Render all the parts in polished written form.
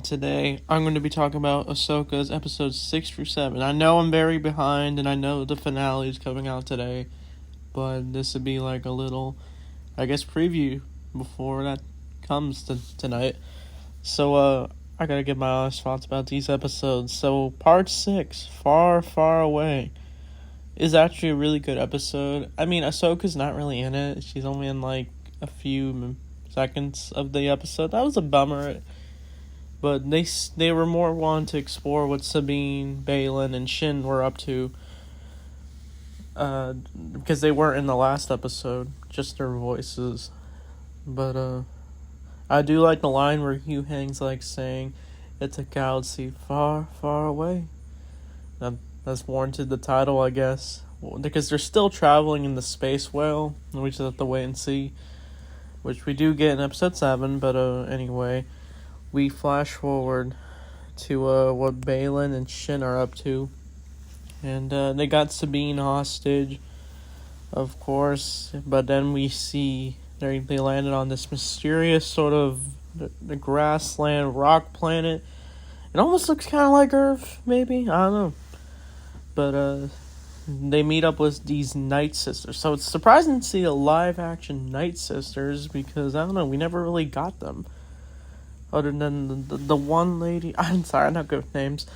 Today, I'm going to be talking about Ashoka's episodes 6 through 7. I know I'm very behind, and I know the finale is coming out today, but this would be like a little, preview before that comes tonight. So, I gotta get my honest thoughts about these episodes. So, part 6, Far, Far Away, is actually a really good episode. I mean, Ahsoka's not really in it. She's only in like a few seconds of the episode. That was a bummer. But they were more wanting to explore what Sabine, Baylan, and Shin were up to. Because they weren't in the last episode, just their voices. But I do like the line where Hugh Hang's like saying, "It's a galaxy far, far away." That's warranted the title, I guess. Because they're still traveling in the space whale, and we just have to wait and see. Which we do get in episode 7, but anyway. We flash forward to what Baylan and Shin are up to. And they got Sabine hostage, of course. But then we see they landed on this mysterious sort of the grassland rock planet. It almost looks kind of like Earth, maybe? I don't know. But they meet up with these Night Sisters. So it's surprising to see a live-action Night Sisters because, I don't know, we never really got them. Other than the one lady, I'm sorry, I'm not good with names.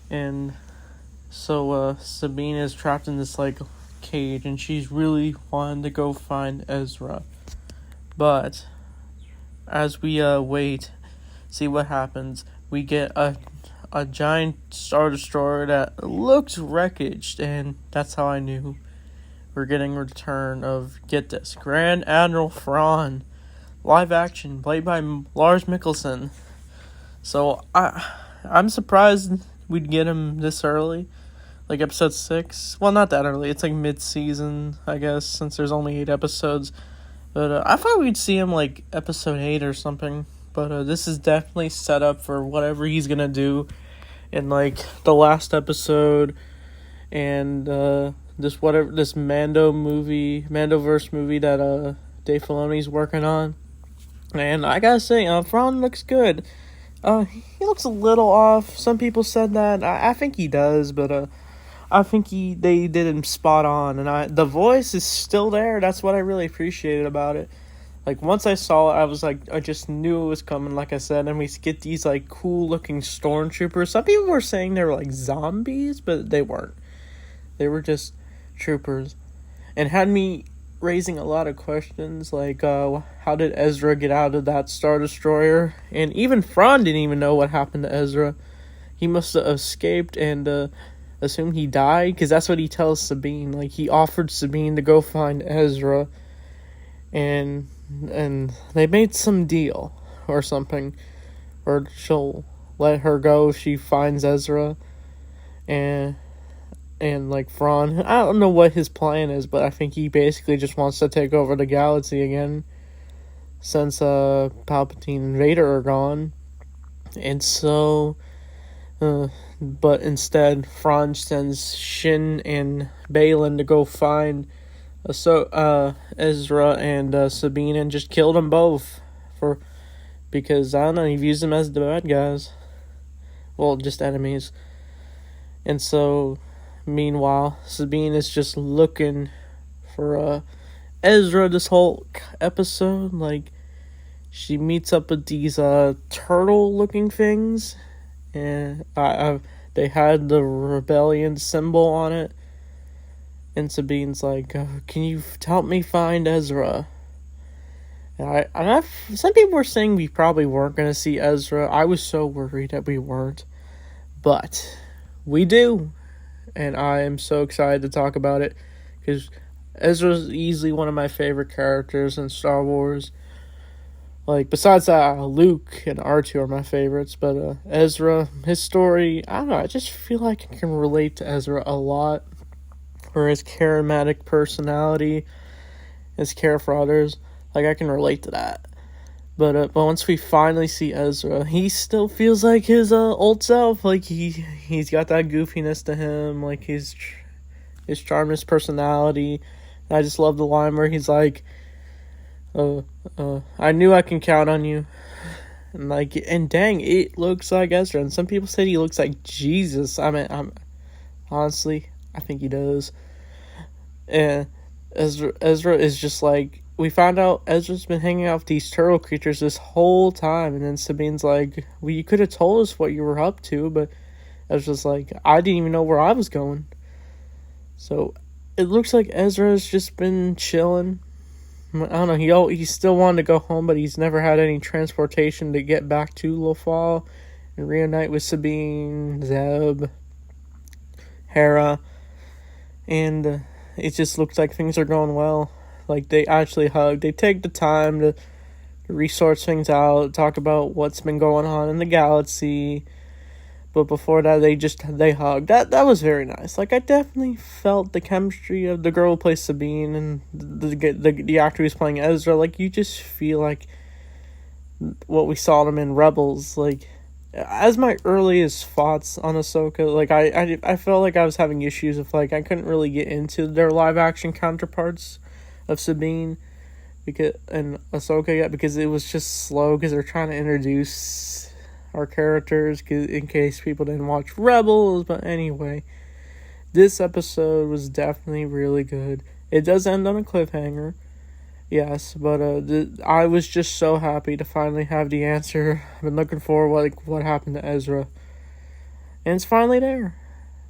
And so Sabine is trapped in this like cage, and she's really wanting to go find Ezra. But as we wait, see what happens, we get a giant Star Destroyer that looks wreckaged, and that's how I knew we're getting a return of, get this, Grand Admiral Thrawn. Live action, played by Lars Mikkelsen. So, I'm surprised we'd get him this early. Like, episode 6. Well, not that early. It's like mid-season, I guess, since there's only 8 episodes. But, I thought we'd see him, like, episode 8 or something. But, this is definitely set up for whatever he's gonna do in, like, the last episode. And, this Mandoverse movie that, Dave Filoni's working on. And I gotta say, Thrawn looks good. He looks a little off. Some people said that. I think he does, but I think they did him spot on. And the voice is still there. That's what I really appreciated about it. Like, once I saw it, I was like, I just knew it was coming, like I said. And we get these, like, cool-looking stormtroopers. Some people were saying they were, like, zombies, but they weren't. They were just troopers. And had me raising a lot of questions, like how did Ezra get out of that Star Destroyer? And even Thrawn didn't even know what happened to Ezra. He must have escaped and assumed he died, because that's what he tells Sabine. Like, he offered Sabine to go find Ezra, and they made some deal or something, or she'll let her go if she finds Ezra. And like Thrawn, I don't know what his plan is, but I think he basically just wants to take over the galaxy again, since Palpatine and Vader are gone. And so, but instead, Thrawn sends Shin and Baylan to go find Ezra and Sabine, and just kill them both because I don't know, he views them as the bad guys. Well, just enemies. And so, meanwhile, Sabine is just looking for Ezra this whole episode. Like, she meets up with these turtle-looking things, and they had the rebellion symbol on it. And Sabine's like, "Can you help me find Ezra?" And some people were saying we probably weren't going to see Ezra. I was so worried that we weren't, but we do. And I am so excited to talk about it, because Ezra's easily one of my favorite characters in Star Wars. Like, besides Luke and R2 are my favorites, but Ezra, his story, I don't know, I just feel like I can relate to Ezra a lot. Or his charismatic personality, his care for others, like, I can relate to that. But once we finally see Ezra, he still feels like his old self. Like, he's got that goofiness to him, like his charm, his personality. And I just love the line where he's like, I knew I can count on you. And dang, it looks like Ezra. And some people said he looks like Jesus. I mean, honestly, I think he does. And Ezra is just like, we found out Ezra's been hanging out with these turtle creatures this whole time, and then Sabine's like, well, you could have told us what you were up to, but Ezra's like, I didn't even know where I was going. So it looks like Ezra's just been chilling. I don't know, he still wanted to go home, but he's never had any transportation to get back to Lothal and reunite with Sabine, Zeb, Hera, and it just looks like things are going well. Like, they actually hug. They take the time to resource things out, talk about what's been going on in the galaxy. But before that, they hugged. That was very nice. Like, I definitely felt the chemistry of the girl who plays Sabine and the actor who's playing Ezra. Like, you just feel like what we saw them in Rebels. Like, as my earliest thoughts on Ahsoka, like, I felt like I was having issues with, like, I couldn't really get into their live action counterparts of Sabine and Ahsoka yet, because it was just slow, because they're trying to introduce our characters in case people didn't watch Rebels. But anyway, this episode was definitely really good. It does end on a cliffhanger, yes, but I was just so happy to finally have the answer. I've been looking for what happened to Ezra, and it's finally there.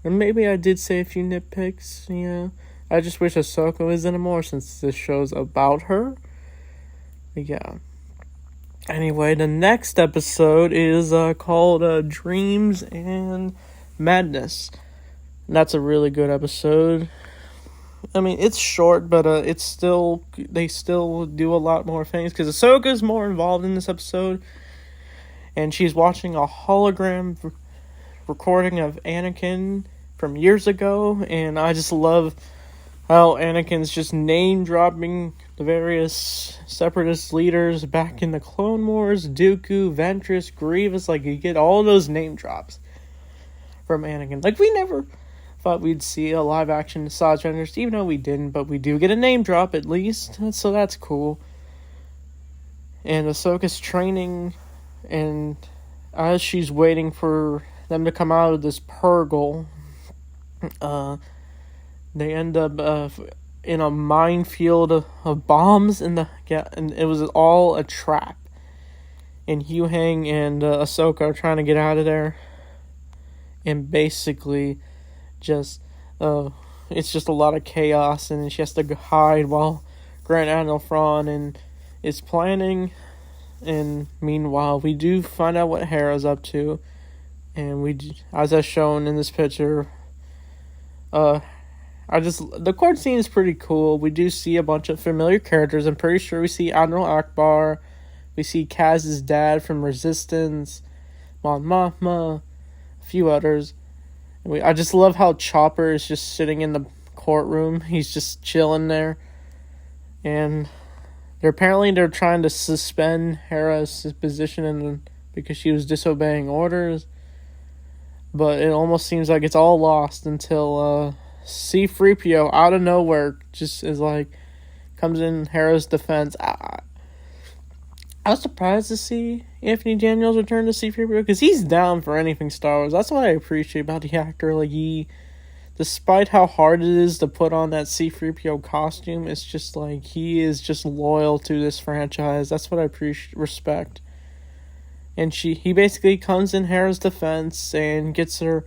And maybe I did say a few nitpicks, I just wish Ahsoka was in it more, since this show's about her. But yeah. Anyway, the next episode is called Dreams and Madness. And that's a really good episode. I mean, it's short, but they still do a lot more things, because Ahsoka's more involved in this episode, and she's watching a hologram recording of Anakin from years ago, and I just love how Anakin's just name-dropping the various separatist leaders back in the Clone Wars, Dooku, Ventress, Grievous. Like, you get all those name drops from Anakin. Like, we never thought we'd see a live-action Asajj Ventress, even though we didn't, but we do get a name drop at least, so that's cool. And Ahsoka's training, and as she's waiting for them to come out of this purgle, they end up in a minefield of bombs and it was all a trap. And Huyang and Ahsoka are trying to get out of there, and basically it's just a lot of chaos, and she has to hide while Grand Admiral Thrawn is planning. And meanwhile, we do find out what Hera's up to, and as I've shown in this picture, the court scene is pretty cool. We do see a bunch of familiar characters. I'm pretty sure we see Admiral Akbar. We see Kaz's dad from Resistance, Mon Mothma, a few others. I just love how Chopper is just sitting in the courtroom. He's just chilling there. And they're trying to suspend Hera's position because she was disobeying orders. But it almost seems like it's all lost until C-3PO out of nowhere just is like, comes in Hera's defense. I was surprised to see Anthony Daniels return to C-3PO, because he's down for anything Star Wars. That's what I appreciate about the actor. Like, despite how hard it is to put on that C-3PO costume, it's just like, he is just loyal to this franchise. That's what I respect. And he basically comes in Hera's defense and gets her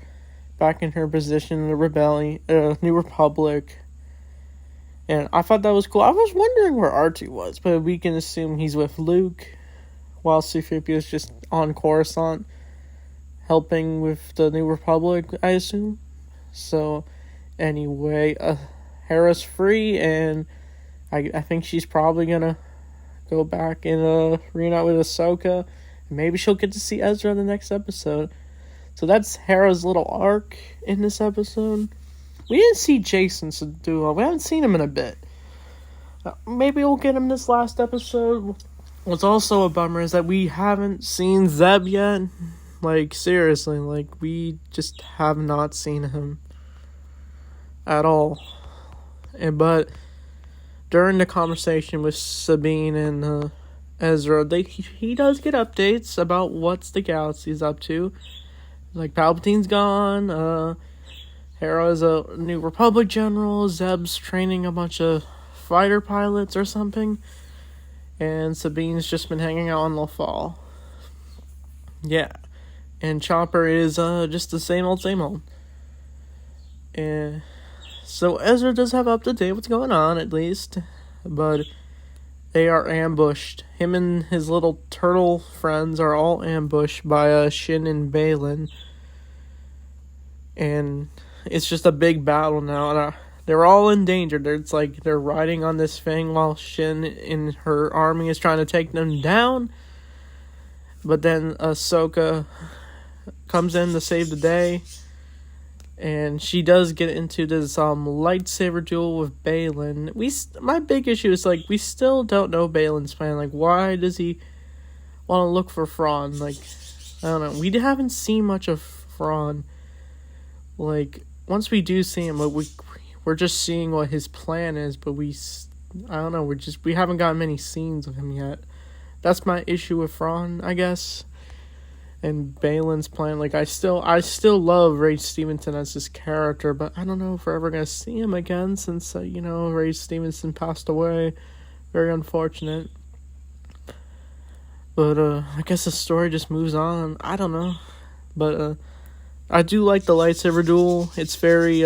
back in her position in the rebellion, New Republic. And I thought that was cool. I was wondering where R2 was, but we can assume he's with Luke, while C-3PO is just on Coruscant, helping with the New Republic, I assume. So, anyway, Hera's free, and I think she's probably gonna go back and reunite with Ahsoka. Maybe she'll get to see Ezra in the next episode. So that's Hera's little arc in this episode. We didn't see Jason Segura. We haven't seen him in a bit. Maybe we'll get him this last episode. What's also a bummer is that we haven't seen Zeb yet. Like, seriously, like, we just have not seen him at all. But during the conversation with Sabine and Ezra, he does get updates about what's the galaxy's up to. Like, Palpatine's gone, Hera's a new Republic general, Zeb's training a bunch of fighter pilots or something, and Sabine's just been hanging out on Lothal. Yeah. And Chopper is just the same old, same old. And so Ezra does have up to date what's going on, at least. But they are ambushed. Him and his little turtle friends are all ambushed by Shin and Balin. And it's just a big battle now. And they're all in danger. It's like they're riding on this thing while Shin and her army is trying to take them down. But then Ahsoka comes in to save the day. And she does get into this lightsaber duel with Balin. My big issue is, like, we still don't know Balin's plan. Like, why does he want to look for Thrawn? Like, I don't know. We haven't seen much of Thrawn. Like, once we do see him, we're just seeing what his plan is. But I don't know. We haven't gotten many scenes of him yet. That's my issue with Thrawn, I guess. And Balin's plan, like, I still love Ray Stevenson as his character, but I don't know if we're ever gonna see him again since Ray Stevenson passed away. Very unfortunate. But I guess the story just moves on. I don't know, but I do like the lightsaber duel. It's very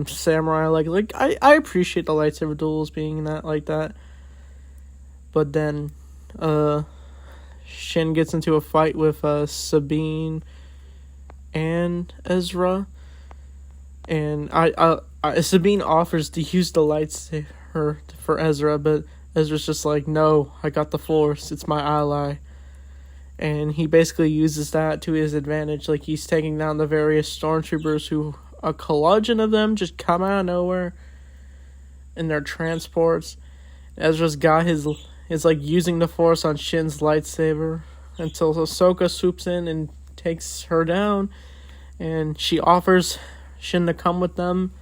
samurai like I appreciate the lightsaber duels being like that. But then Shin gets into a fight with Sabine and Ezra, and Sabine offers to use the lightsaber for Ezra, but Ezra's just like, no, I got the Force, it's my ally. And he basically uses that to his advantage, like he's taking down the various stormtroopers who, a collection of them just come out of nowhere in their transports. Ezra's got is like using the Force on Shin's lightsaber until Ahsoka swoops in and takes her down, and she offers Shin to come with them,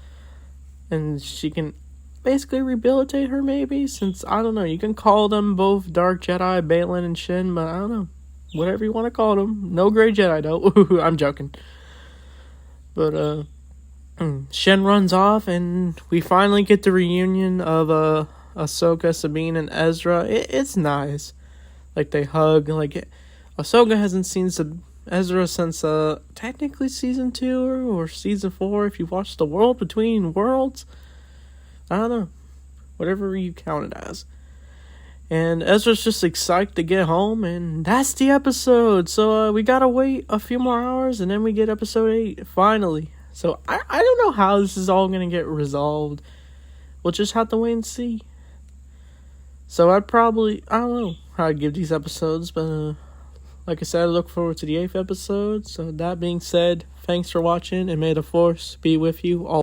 and she can basically rehabilitate her, maybe, since, I don't know, you can call them both Dark Jedi, Balin and Shin, but I don't know, whatever you want to call them. No Grey Jedi, though. I'm joking. But Shin runs off, and we finally get the reunion of Ahsoka, Sabine, and Ezra. It's nice. Like, they hug. Like, Ahsoka hasn't seen Ezra since technically season 2 or season 4 if you watch The World Between Worlds. I don't know. Whatever you count it as. And Ezra's just excited to get home, and that's the episode. So we gotta wait a few more hours, and then we get episode 8, finally. So I don't know how this is all gonna get resolved. We'll just have to wait and see. So I don't know how I'd give these episodes, but like I said, I look forward to the 8th episode. So that being said, thanks for watching, and may the Force be with you all.